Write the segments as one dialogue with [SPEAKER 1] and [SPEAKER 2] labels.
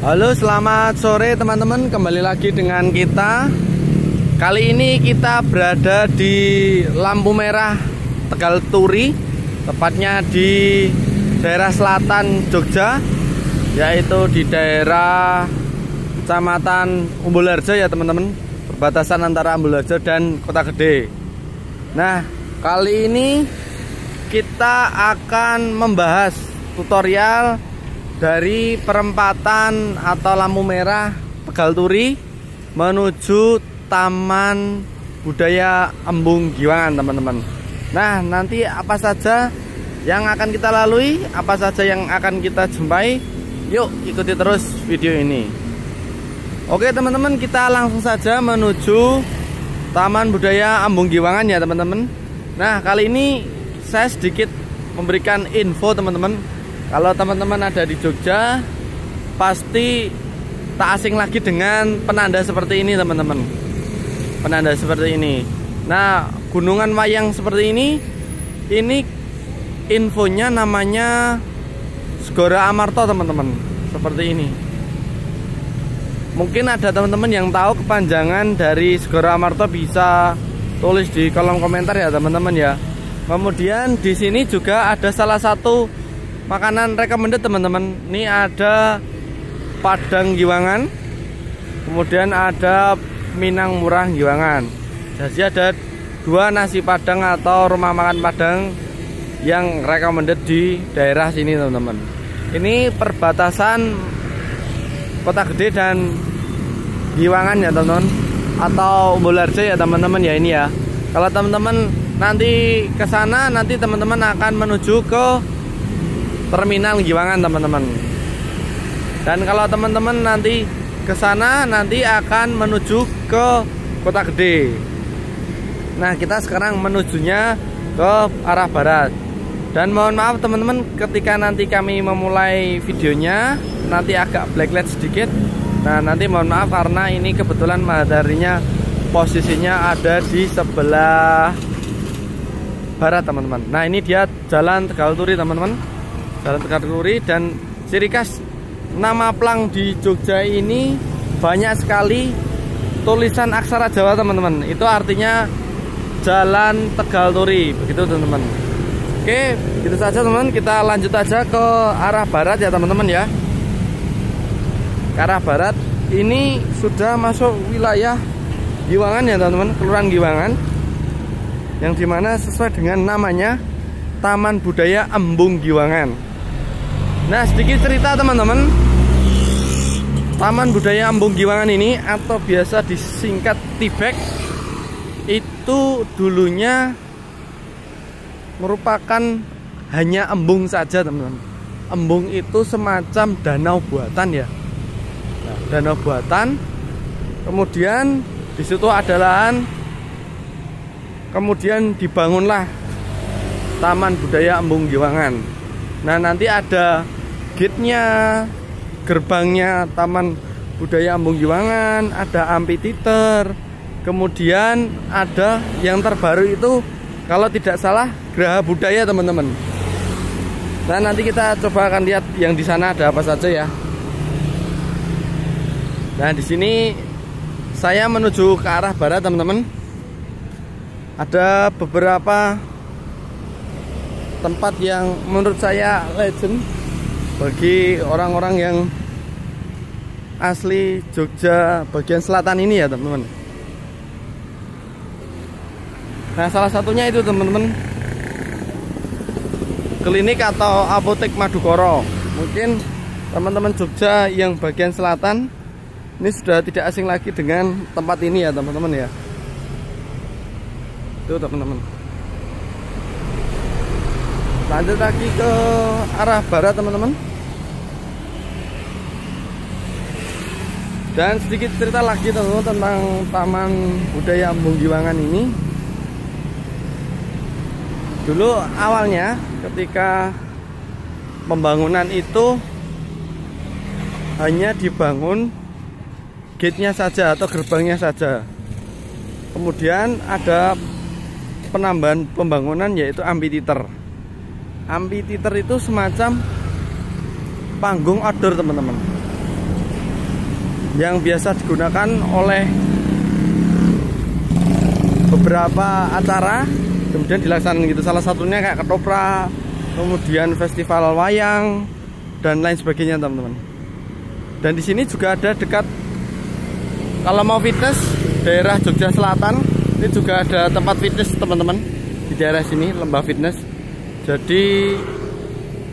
[SPEAKER 1] Halo, selamat sore teman-teman. Kembali lagi dengan kita. Kali ini kita berada di lampu merah Tegal Turi, tepatnya di daerah selatan Jogja, yaitu di daerah Kecamatan Umbulharjo ya teman-teman, perbatasan antara Umbulharjo dan Kota Gede. Nah, kali ini kita akan membahas tutorial dari perempatan atau lampu merah Tegal Turi menuju Taman Budaya Embung Giwangan teman-teman. Nah, nanti apa saja yang akan kita lalui, apa saja yang akan kita jumpai, yuk ikuti terus video ini. Oke teman-teman, kita langsung saja menuju Taman Budaya Embung Giwangan ya teman-teman. Nah, kali ini saya sedikit memberikan info teman-teman. Kalau teman-teman ada di Jogja, pasti tak asing lagi dengan penanda seperti ini teman-teman. Penanda seperti ini. Nah, gunungan wayang seperti ini infonya namanya Segoro Amarta teman-teman. Seperti ini. Mungkin ada teman-teman yang tahu kepanjangan dari Segoro Amarta, bisa tulis di kolom komentar ya teman-teman ya. Kemudian di sini juga ada salah satu makanan recommended teman-teman. Ini ada Padang Giwangan, kemudian ada Minang Murah Giwangan. Jadi ada dua nasi Padang atau rumah makan Padang yang recommended di daerah sini teman-teman. Ini perbatasan Kota Gede dan Giwangan ya teman-teman, atau Umbulharjo ya teman-teman ya ini ya. Kalau teman-teman nanti ke sana, nanti teman-teman akan menuju ke Terminal Giwangan teman-teman. Dan kalau teman-teman nanti ke sana, nanti akan menuju ke Kota Gede. Nah, kita sekarang menujunya ke arah barat. Dan mohon maaf teman-teman, ketika nanti kami memulai videonya nanti agak blacklight sedikit. Nah, nanti mohon maaf karena ini kebetulan mataharinya posisinya ada di sebelah barat teman-teman. Nah, ini dia Jalan Tegal Turi teman-teman. Jalan Tegal Turi, dan ciri khas nama plang di Jogja ini banyak sekali tulisan aksara Jawa teman-teman. Itu artinya Jalan Tegal Turi, begitu teman-teman. Oke, gitu saja teman-teman. Kita lanjut aja ke arah barat ya teman-teman ya. Ke arah barat ini sudah masuk wilayah Giwangan ya teman-teman, Kelurahan Giwangan, yang dimana sesuai dengan namanya Taman Budaya Embung Giwangan. Nah, sedikit cerita teman-teman. Taman Budaya Embung Giwangan ini, atau biasa disingkat TBEG, itu dulunya merupakan hanya embung saja teman-teman. Embung itu semacam danau buatan ya. Nah, danau buatan. Kemudian di situ ada lahan. Kemudian dibangunlah Taman Budaya Embung Giwangan. Nah, nanti ada gate-nya, gerbangnya Taman Budaya Embung Giwangan, ada amphitheater, kemudian ada yang terbaru itu kalau tidak salah Geraha Budaya teman-teman. Nah, nanti kita coba akan lihat yang di sana ada apa saja ya. Nah, di sini saya menuju ke arah barat teman-teman. Ada beberapa tempat yang menurut saya legend bagi orang-orang yang asli Jogja bagian selatan ini ya teman-teman. Nah, salah satunya itu teman-teman, klinik atau apotek Madukoro. Mungkin teman-teman Jogja yang bagian selatan ini sudah tidak asing lagi dengan tempat ini ya teman-teman ya. Itu teman-teman. Lanjut lagi ke arah barat teman-teman. Dan sedikit cerita lagi teman-teman tentang Taman Budaya Embung Giwangan ini. Dulu awalnya ketika pembangunan itu hanya dibangun gate-nya saja atau gerbangnya saja. Kemudian ada penambahan pembangunan yaitu amphitheater. Amphitheater itu semacam panggung outdoor teman-teman. yang biasa digunakan oleh beberapa acara, kemudian dilaksanakan gitu. Salah satunya kayak ketoprak, kemudian festival wayang dan lain sebagainya teman-teman. Dan di sini juga ada dekat, kalau mau fitness daerah Jogja Selatan, ini juga ada tempat fitness teman-teman di daerah sini, lembah fitness. Jadi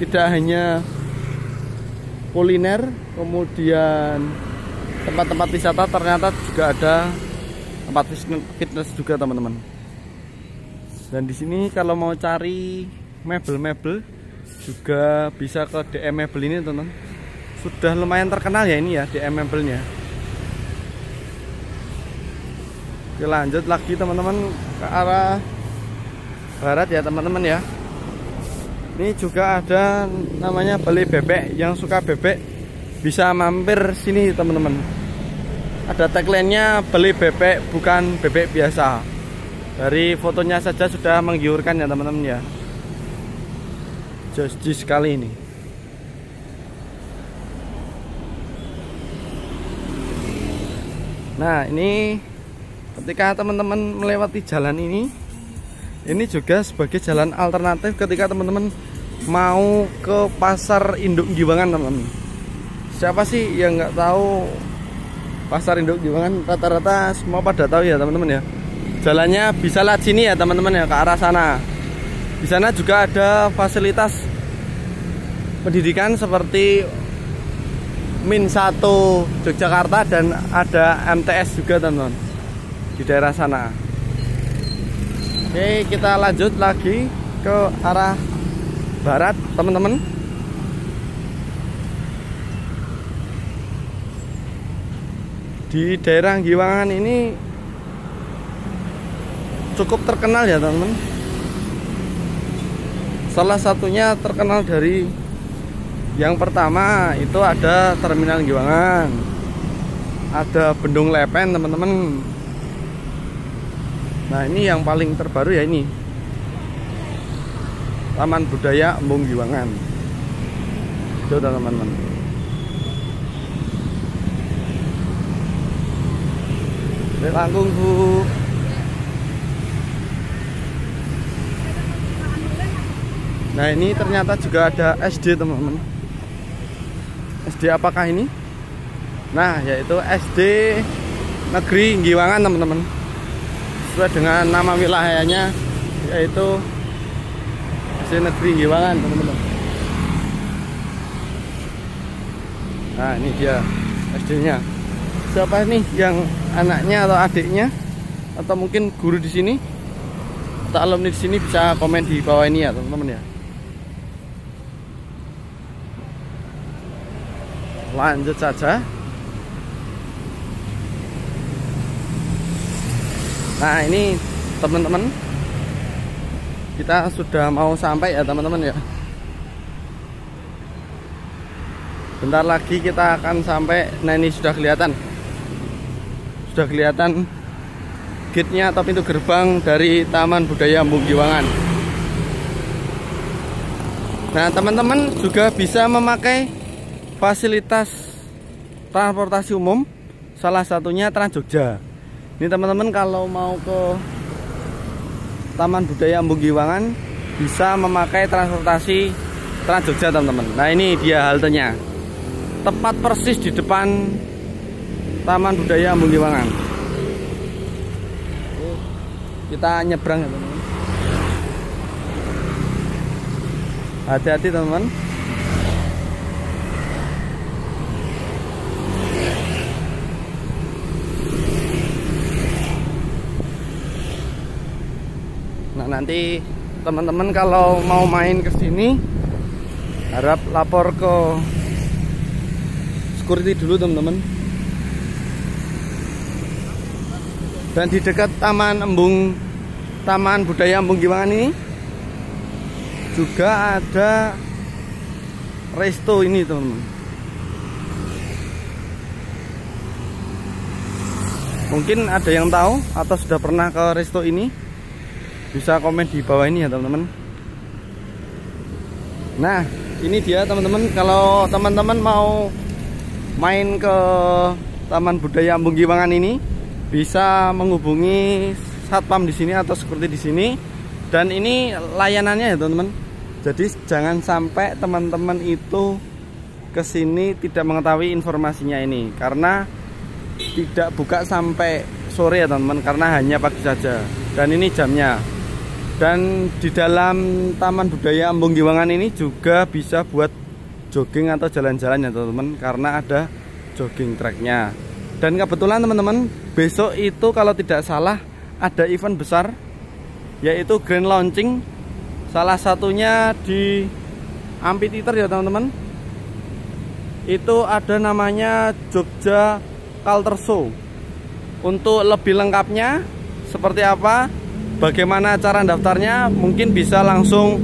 [SPEAKER 1] tidak hanya kuliner, kemudian tempat-tempat wisata, ternyata juga ada tempat fitness juga teman-teman. Dan di sini kalau mau cari mebel-mebel juga bisa ke DM Mebel ini teman-teman. Sudah lumayan terkenal ya ini ya DM Mebelnya. Oke, lanjut lagi teman-teman ke arah barat ya teman-teman ya. Ini juga ada namanya Balai Bebek. Yang suka bebek bisa mampir sini teman-teman. Ada tagline-nya Balai Bebek bukan bebek biasa. Dari fotonya saja sudah menggiurkan ya teman-teman ya. Jadi sekali ini. Nah ini ketika teman-teman melewati jalan ini juga sebagai jalan alternatif ketika teman-teman mau ke pasar induk Giwangan teman-teman. Siapa sih yang nggak tahu pasar induk Giwangan? Rata-rata semua pada tahu ya teman-teman ya. Jalannya bisa lewat sini ya teman-teman ya, ke arah sana. Di sana juga ada fasilitas pendidikan seperti Min 1 Yogyakarta dan ada MTS juga teman-teman di daerah sana. Oke, kita lanjut lagi ke arah barat teman-teman. Di daerah Giwangan ini cukup terkenal ya teman-teman. Salah satunya terkenal dari yang pertama itu ada Terminal Giwangan, ada Bendung Lepen teman-teman. Nah ini yang paling terbaru ya ini Taman Budaya Embung Giwangan. Itu teman-teman. Langkung Bu. Nah ini ternyata juga ada SD teman-teman. SD apakah ini? Nah yaitu SD Negeri Giwangan teman-teman. Sesuai dengan nama wilayahnya, yaitu SD Negeri Giwangan teman-teman. Nah ini dia SD-nya. Siapa nih yang anaknya atau adiknya atau mungkin guru di sini atau alumni di sini bisa komen di bawah ini ya teman-teman ya. Lanjut saja. Nah ini teman-teman, kita sudah mau sampai ya teman-teman ya. Bentar lagi kita akan sampai. Nah ini sudah kelihatan gate-nya atau pintu gerbang dari Taman Budaya Embung Giwangan. Nah teman-teman juga bisa memakai fasilitas transportasi umum, salah satunya Trans Jogja. Ini teman-teman kalau mau ke Taman Budaya Embung Giwangan bisa memakai transportasi Trans Jogja teman-teman. Nah ini dia haltenya, tepat persis di depan Taman Budaya Embung Giwangan. Kita nyebrang ya teman-teman. Hati-hati teman-teman. Nah nanti teman-teman kalau mau main ke sini harap lapor ke security dulu teman-teman. Dan di dekat Taman Budaya Embung Giwangan ini juga ada resto ini teman-teman. Mungkin ada yang tahu atau sudah pernah ke resto ini, bisa komen di bawah ini ya teman-teman. Nah ini dia teman-teman, kalau teman-teman mau main ke Taman Budaya Embung Giwangan ini bisa menghubungi satpam di sini atau seperti di sini. Dan ini layanannya ya teman-teman. Jadi jangan sampai teman-teman itu kesini tidak mengetahui informasinya ini, karena tidak buka sampai sore ya teman-teman, karena hanya pagi saja. Dan ini jamnya. Dan di dalam Taman Budaya Embung Giwangan ini juga bisa buat jogging atau jalan-jalan ya teman-teman, karena ada jogging tracknya. Dan kebetulan teman-teman, besok itu kalau tidak salah ada event besar, yaitu grand launching. Salah satunya di Amphitheater ya teman-teman. Itu ada namanya Jogja Culture Show. Untuk lebih lengkapnya seperti apa, bagaimana cara daftarnya, mungkin bisa langsung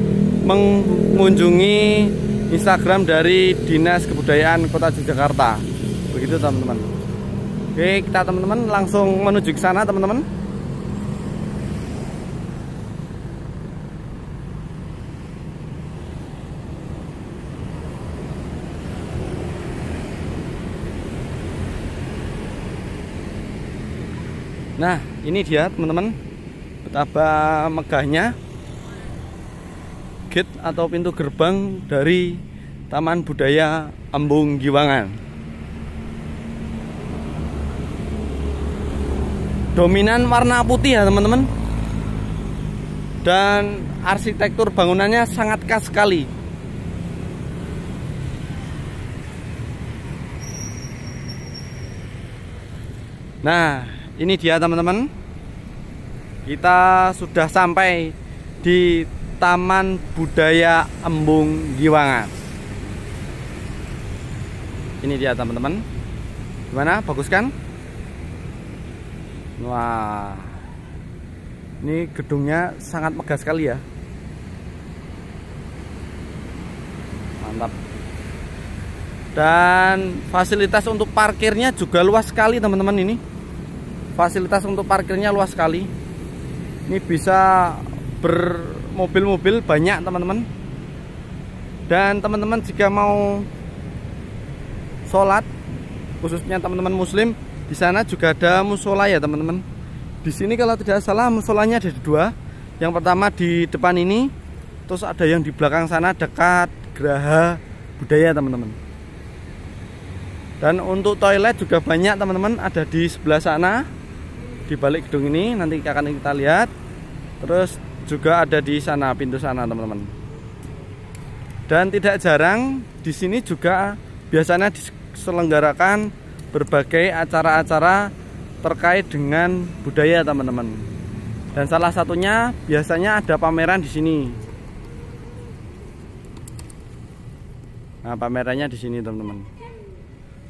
[SPEAKER 1] mengunjungi Instagram dari Dinas Kebudayaan Kota Yogyakarta. Begitu teman-teman. Oke, kita teman-teman langsung menuju ke sana teman-teman. Nah, ini dia teman-teman, betapa megahnya gate atau pintu gerbang dari Taman Budaya Embung Giwangan. Dominan warna putih ya teman-teman. Dan arsitektur bangunannya sangat khas sekali. Nah, ini dia teman-teman. Kita sudah sampai di Taman Budaya Embung Giwangan. Ini dia teman-teman. Gimana? Bagus kan? Wah, ini gedungnya sangat megah sekali ya. Mantap. Dan fasilitas untuk parkirnya juga luas sekali teman-teman ini. Fasilitas untuk parkirnya luas sekali. Ini bisa bermobil-mobil banyak teman-teman. Dan teman-teman jika mau sholat, khususnya teman-teman muslim, di sana juga ada musola ya teman-teman. Di sini kalau tidak salah musolanya ada dua. Yang pertama di depan ini, terus ada yang di belakang sana dekat Geraha Budaya teman-teman. Dan untuk toilet juga banyak teman-teman, ada di sebelah sana, di balik gedung ini nanti akan kita lihat. Terus juga ada di sana, pintu sana teman-teman. Dan tidak jarang di sini juga biasanya diselenggarakan berbagai acara-acara terkait dengan budaya teman-teman. Dan salah satunya biasanya ada pameran di sini. Nah, pamerannya di sini teman-teman.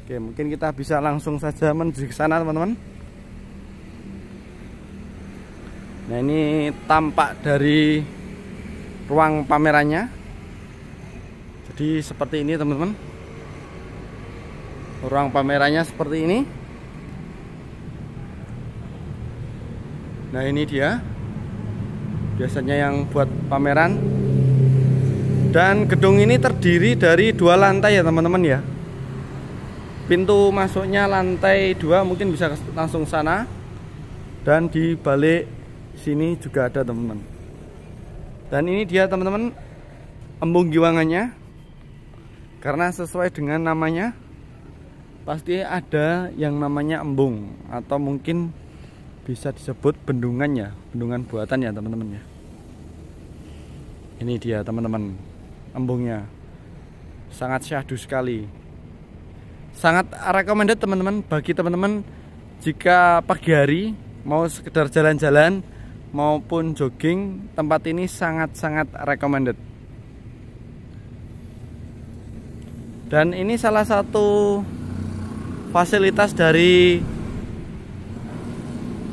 [SPEAKER 1] Oke, mungkin kita bisa langsung saja menuju ke sana teman-teman. Nah, ini tampak dari ruang pamerannya. Jadi seperti ini teman-teman. Ruang pamerannya seperti ini. Nah, ini dia biasanya yang buat pameran. Dan gedung ini terdiri dari 2 lantai ya teman-teman ya. Pintu masuknya lantai 2, mungkin bisa langsung sana. Dan di balik sini juga ada teman-teman. Dan ini dia teman-teman Embung Giwangannya. Karena sesuai dengan namanya, pasti ada yang namanya embung, atau mungkin bisa disebut bendungan ya, bendungan buatan ya teman-teman ya. Ini dia teman-teman embungnya, sangat syahdu sekali, sangat recommended teman-teman bagi teman-teman jika pagi hari mau sekedar jalan-jalan maupun jogging. Tempat ini sangat-sangat recommended. Dan ini salah satu fasilitas dari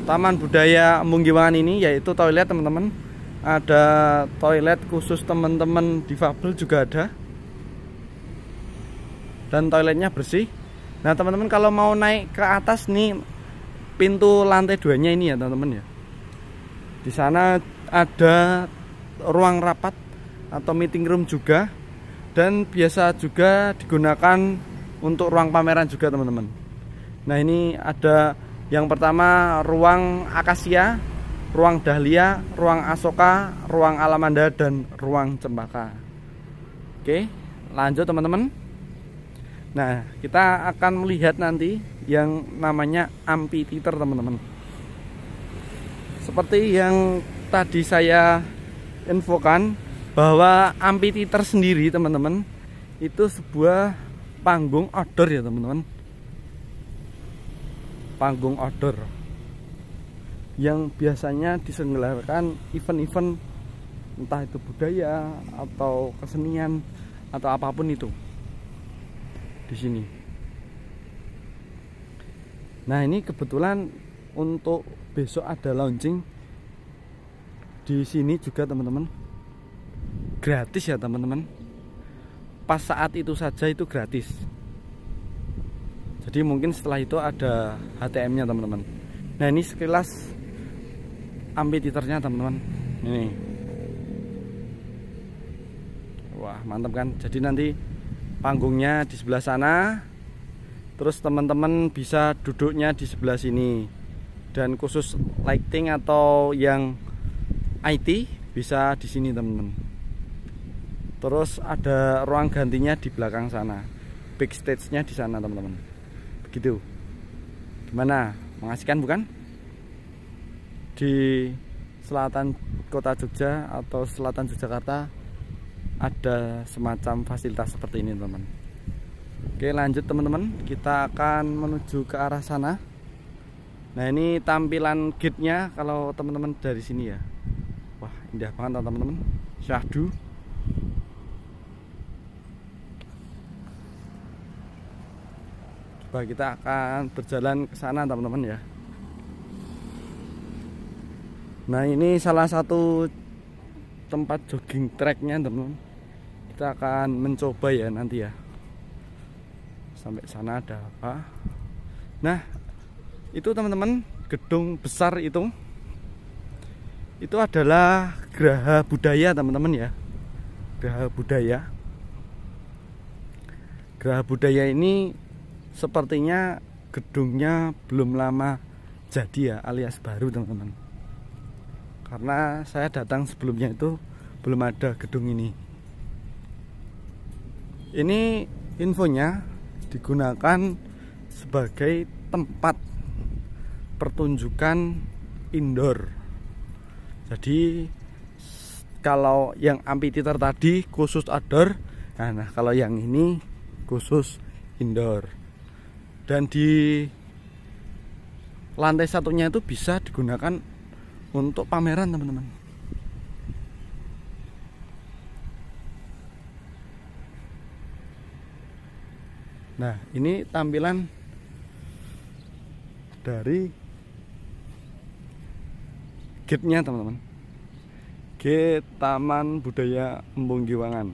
[SPEAKER 1] Taman Budaya Embung Giwangan ini, yaitu toilet teman-teman. Ada toilet khusus teman-teman difabel juga ada. Dan toiletnya bersih. Nah teman-teman, kalau mau naik ke atas nih, pintu lantai 2-nya ini ya teman-teman ya. Di sana ada ruang rapat atau meeting room juga. Dan biasa juga digunakan untuk ruang pameran juga teman-teman. Nah, ini ada yang pertama ruang akasia, ruang dahlia, ruang asoka, ruang alamanda, dan ruang cempaka. Oke, lanjut teman-teman. Nah, kita akan melihat nanti yang namanya amphitheater teman-teman. Seperti yang tadi saya infokan bahwa amphitheater sendiri teman-teman itu sebuah panggung outdoor ya teman-teman. Panggung outdoor yang biasanya diselenggarakan event-event entah itu budaya atau kesenian atau apapun itu di sini. Nah, ini kebetulan untuk besok ada launching di sini juga teman-teman. Gratis ya teman-teman. Pas saat itu saja itu gratis. Jadi mungkin setelah itu ada HTM-nya teman-teman. Nah, ini sekilas amphitheater-nya teman-teman. Ini. Wah, mantap kan? Jadi nanti panggungnya di sebelah sana. Terus teman-teman bisa duduknya di sebelah sini. Dan khusus lighting atau yang IT bisa di sini teman-teman. Terus ada ruang gantinya di belakang sana. Backstage-nya di sana teman-teman. Begitu. Gimana? Mengasihkan bukan? Di selatan kota Jogja atau selatan Yogyakarta ada semacam fasilitas seperti ini teman-teman. Oke, lanjut teman-teman. Kita akan menuju ke arah sana. Nah, ini tampilan gate-nya kalau teman-teman dari sini ya. Wah, indah banget teman-teman. Syahdu. Coba kita akan berjalan ke sana teman-teman ya. Nah, ini salah satu tempat jogging tracknya teman-teman. Kita akan mencoba ya nanti ya. Sampai sana ada apa? Nah, itu teman-teman, gedung besar itu adalah Geraha Budaya teman-teman ya. Geraha Budaya. Geraha Budaya ini sepertinya gedungnya belum lama jadi ya, alias baru teman-teman. Karena saya datang sebelumnya itu belum ada gedung ini. Ini infonya digunakan sebagai tempat pertunjukan indoor. Jadi kalau yang amphitheater tadi khusus outdoor, nah kalau yang ini khusus indoor. Dan di lantai satunya itu bisa digunakan untuk pameran teman-teman. Nah, ini tampilan dari gate-nya teman-teman. Gate Taman Budaya Embung Giwangan.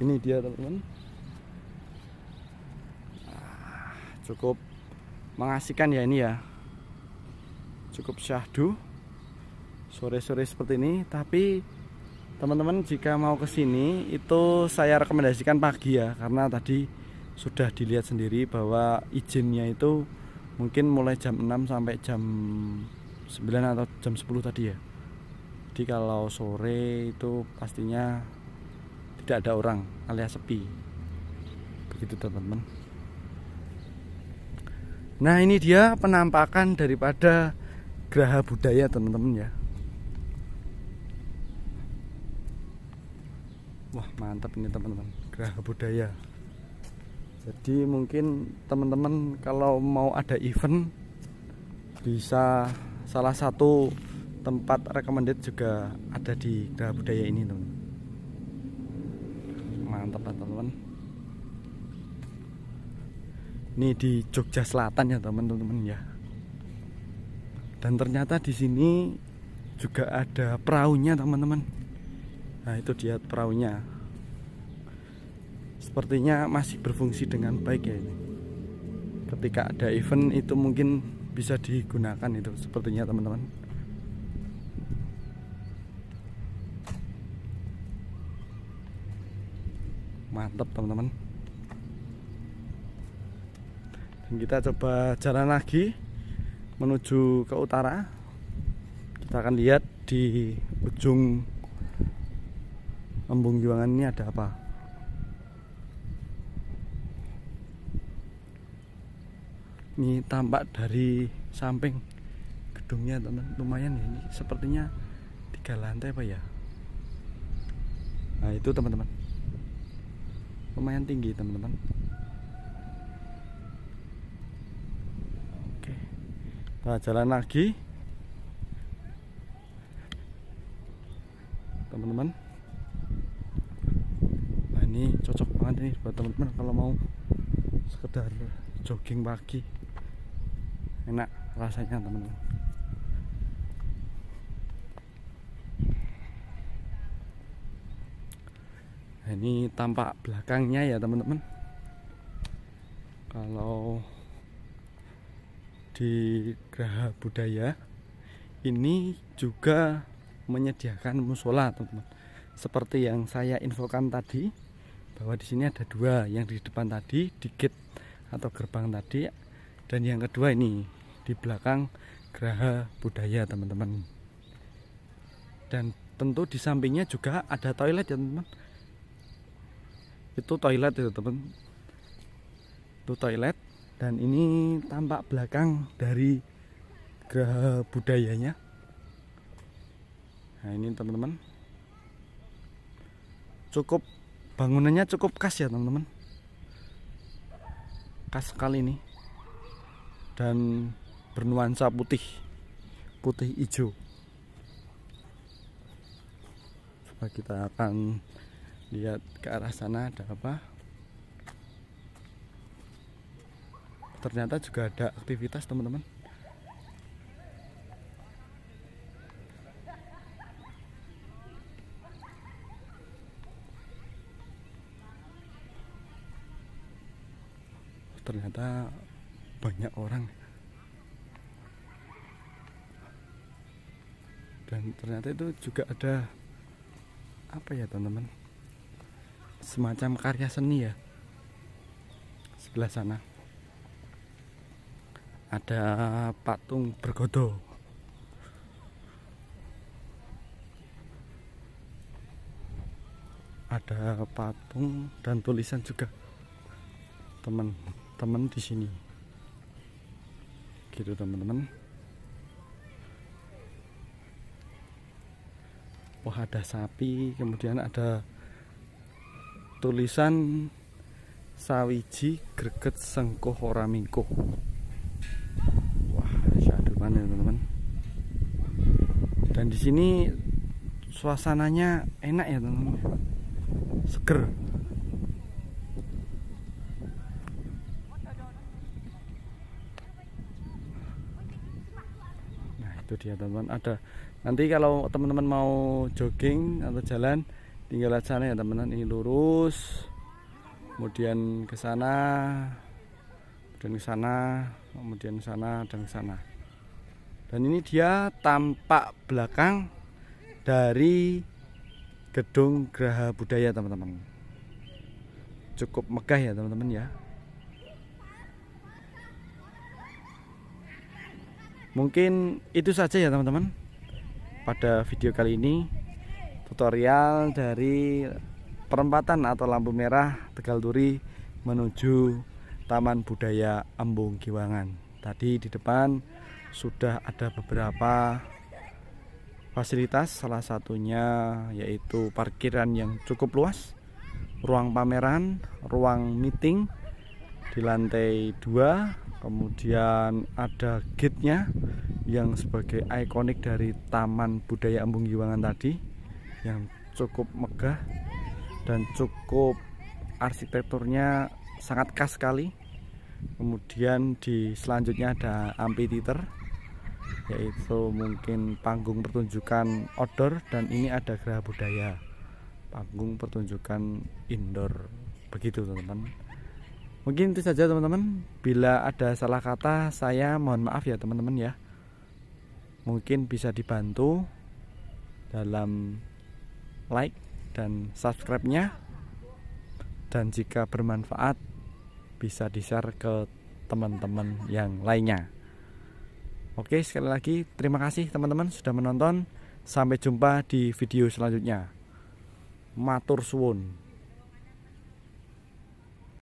[SPEAKER 1] Ini dia teman-teman. Cukup mengasihkan ya ini ya. Cukup syahdu sore-sore seperti ini. Tapi teman-teman jika mau ke sini itu saya rekomendasikan pagi ya, karena tadi sudah dilihat sendiri bahwa izinnya itu mungkin mulai jam 6 sampai jam 9 atau jam 10 tadi ya. Jadi kalau sore itu pastinya tidak ada orang alias sepi. Begitu teman-teman. Nah, ini dia penampakan daripada Geraha Budaya teman-teman ya. Wah, mantap ini teman-teman, Geraha Budaya. Jadi mungkin teman-teman kalau mau ada event bisa salah satu tempat recommended juga ada di Geraha Budaya ini teman. Mantap teman-teman. Ini di Jogja Selatan ya teman-teman ya. Dan ternyata di sini juga ada perahunya teman-teman. Nah, itu dia perahunya. Sepertinya masih berfungsi dengan baik ya ini. Ketika ada event itu mungkin bisa digunakan itu sepertinya teman-teman. Mantap teman-teman. Dan kita coba jalan lagi menuju ke utara. Kita akan lihat di ujung Embung Giwangan ini ada apa. Ini tampak dari samping gedungnya teman, lumayan ya. Ini sepertinya 3 lantai apa ya. Nah itu teman-teman, lumayan tinggi teman-teman. Oke, kita jalan lagi teman-teman. Nah ini cocok banget nih buat teman-teman kalau mau sekedar jogging pagi, enak rasanya teman-teman. Nah, ini tampak belakangnya ya teman-teman. Kalau di Graha Budaya ini juga menyediakan musola teman-teman. Seperti yang saya infokan tadi, bahwa di sini ada 2, yang di depan tadi di gate atau gerbang tadi, dan yang kedua ini di belakang Graha Budaya teman-teman. Dan tentu di sampingnya juga ada toilet ya teman-teman. Itu toilet itu teman, itu toilet. Dan ini tampak belakang dari Graha Budayanya. Nah ini teman-teman, cukup bangunannya cukup khas ya teman-teman, khas sekali ini, dan bernuansa putih hijau. Coba kita akan lihat ke arah sana ada apa. Ternyata juga ada aktivitas teman-teman. Ternyata banyak orang, dan ternyata itu juga ada apa ya teman-teman, semacam karya seni ya. Sebelah sana ada patung bergodo, ada patung dan tulisan juga teman-teman di sini gitu teman-teman. Wah ada sapi, kemudian ada tulisan sawiji greget sengkuh ora mingkuh. Wah syahdu mana teman-teman. Dan di sini suasananya enak ya teman-teman, seger. Itu dia teman-teman. Ada nanti kalau teman-teman mau jogging atau jalan, tinggal lihat sana ya teman-teman. Ini lurus, kemudian ke sana, kemudian ke sana, kemudian ke sana dan ke sana. Dan ini dia tampak belakang dari gedung Graha Budaya teman-teman. Cukup megah ya teman-teman ya. Mungkin itu saja ya teman-teman pada video kali ini, tutorial dari perempatan atau lampu merah Tegal Turi menuju Taman Budaya Embung Giwangan. Tadi di depan sudah ada beberapa fasilitas, salah satunya yaitu parkiran yang cukup luas, ruang pameran, ruang meeting di lantai 2. Kemudian ada gate-nya yang sebagai ikonik dari Taman Budaya Embung Giwangan tadi, yang cukup megah dan cukup arsitekturnya sangat khas sekali. Kemudian di selanjutnya ada amphitheater, yaitu mungkin panggung pertunjukan outdoor, dan ini ada Graha Budaya, panggung pertunjukan indoor. Begitu teman-teman. Mungkin itu saja teman-teman. Bila ada salah kata, saya mohon maaf ya teman-teman ya. Mungkin bisa dibantu dalam like dan subscribe-nya, dan jika bermanfaat bisa di-share ke teman-teman yang lainnya. Oke, sekali lagi terima kasih teman-teman sudah menonton. Sampai jumpa di video selanjutnya. Matur suwun.